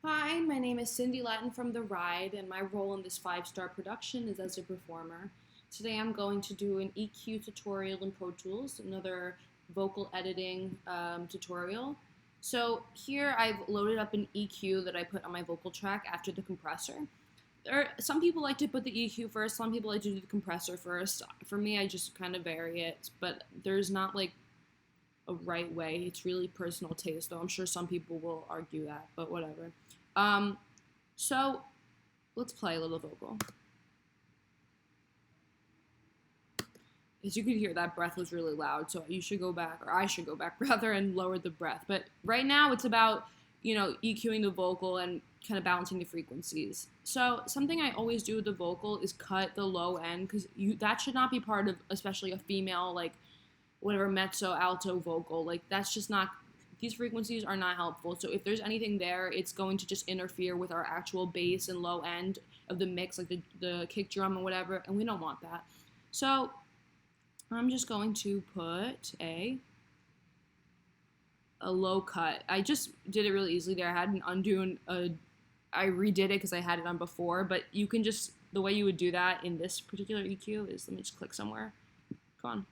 Hi, my name is Cindy Latin from The Ride, and my role in this five-star production is as a performer. Today I'm going to do an EQ tutorial in Pro Tools, another vocal editing tutorial. So here I've loaded up an EQ that I put on my vocal track after the compressor. Some people like to put the EQ first, some people like to do the compressor first. For me, I just kind of vary it, but there's not like a right way. It's really personal taste, though I'm sure some people will argue that, but whatever. Um, so let's play a little vocal. As you could hear, that breath was really loud, so you should go back, or I should go back rather, and lower the breath. But right now, it's about EQing the vocal and kind of balancing the frequencies. So something I always do with the vocal is cut the low end because that should not be part of, especially a female like whatever mezzo, alto, vocal. Like that's just not. These frequencies are not helpful. So if there's anything there, it's going to just interfere with our actual bass and low end of the mix, like the kick drum and whatever, and we don't want that. So I'm just going to put a low cut. I just did it really easily there. I had an undo and I redid it because I had it on before, but you can just, the way you would do that in this particular EQ is, let me just click somewhere. Come on.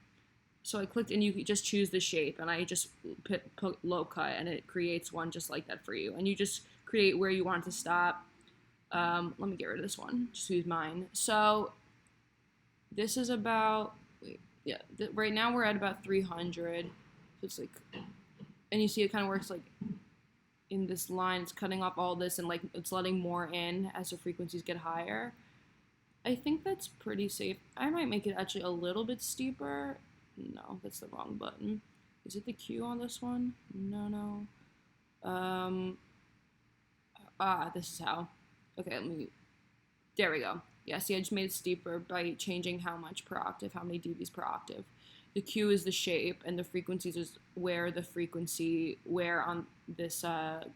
So I clicked and you just choose the shape and I just put low cut and it creates one just like that for you. And you just create where you want it to stop. Let me get rid of this one, just use mine. So this is about, wait, yeah, right now we're at about 300. So it's like, and you see it kind of works like in this line, it's cutting off all this and like it's letting more in as the frequencies get higher. I think that's pretty safe. I might make it actually a little bit steeper. No, that's the wrong button. Is it the Q on this one? No. This is how. Okay, there we go. Yeah, see, I just made it steeper by changing how much per octave, how many dBs per octave. The Q is the shape, and the frequencies is where where on this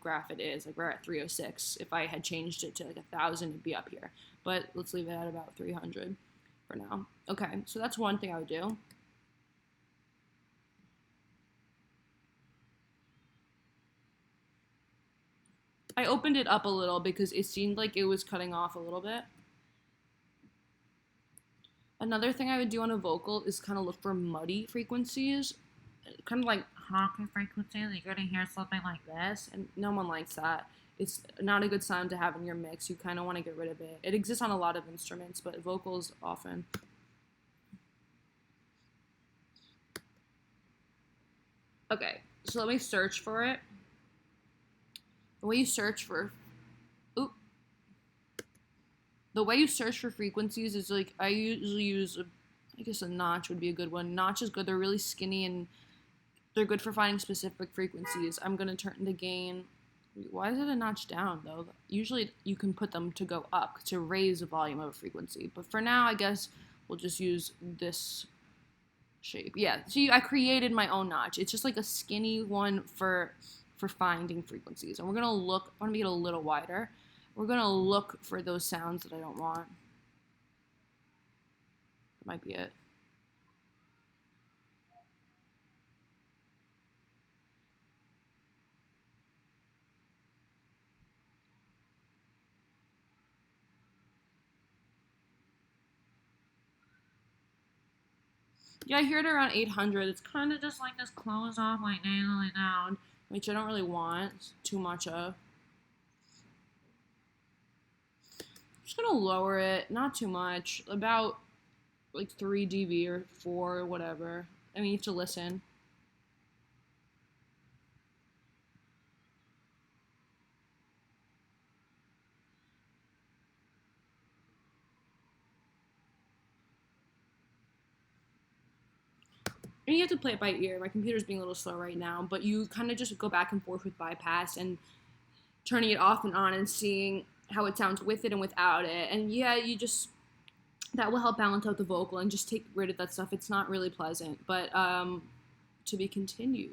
graph it is. Like we're at 306. If I had changed it to like 1,000, it'd be up here. But let's leave it at about 300 for now. Okay, so that's one thing I would do. I opened it up a little because it seemed like it was cutting off a little bit. Another thing I would do on a vocal is kind of look for muddy frequencies, kind of like honky frequencies. You're gonna hear something like this, and no one likes that. It's not a good sound to have in your mix. You kind of want to get rid of it. It exists on a lot of instruments, but vocals often. Okay, so let me search for it. The way you search for, oop, the way you search for frequencies is like I usually use I guess a notch would be a good one. Notch is good. They're really skinny and they're good for finding specific frequencies. I'm gonna turn the gain. Why is it a notch down though? Usually you can put them to go up to raise the volume of a frequency. But for now, I guess we'll just use this shape. Yeah. See, I created my own notch. It's just like a skinny one for finding frequencies. And we're gonna look. I want to make it a little wider. We're gonna look for those sounds that I don't want. That might be it. Yeah, I hear it around 800. It's kind of just like this close off, like nasally down, which I don't really want too much of. I'm just gonna lower it, not too much, about like 3 dB or 4 or whatever. I mean, you have to listen. And you have to play it by ear. My computer's being a little slow right now, but you kind of just go back and forth with bypass and turning it off and on and seeing how it sounds with it and without it. And yeah, that will help balance out the vocal and just take rid of that stuff. It's not really pleasant, but to be continued.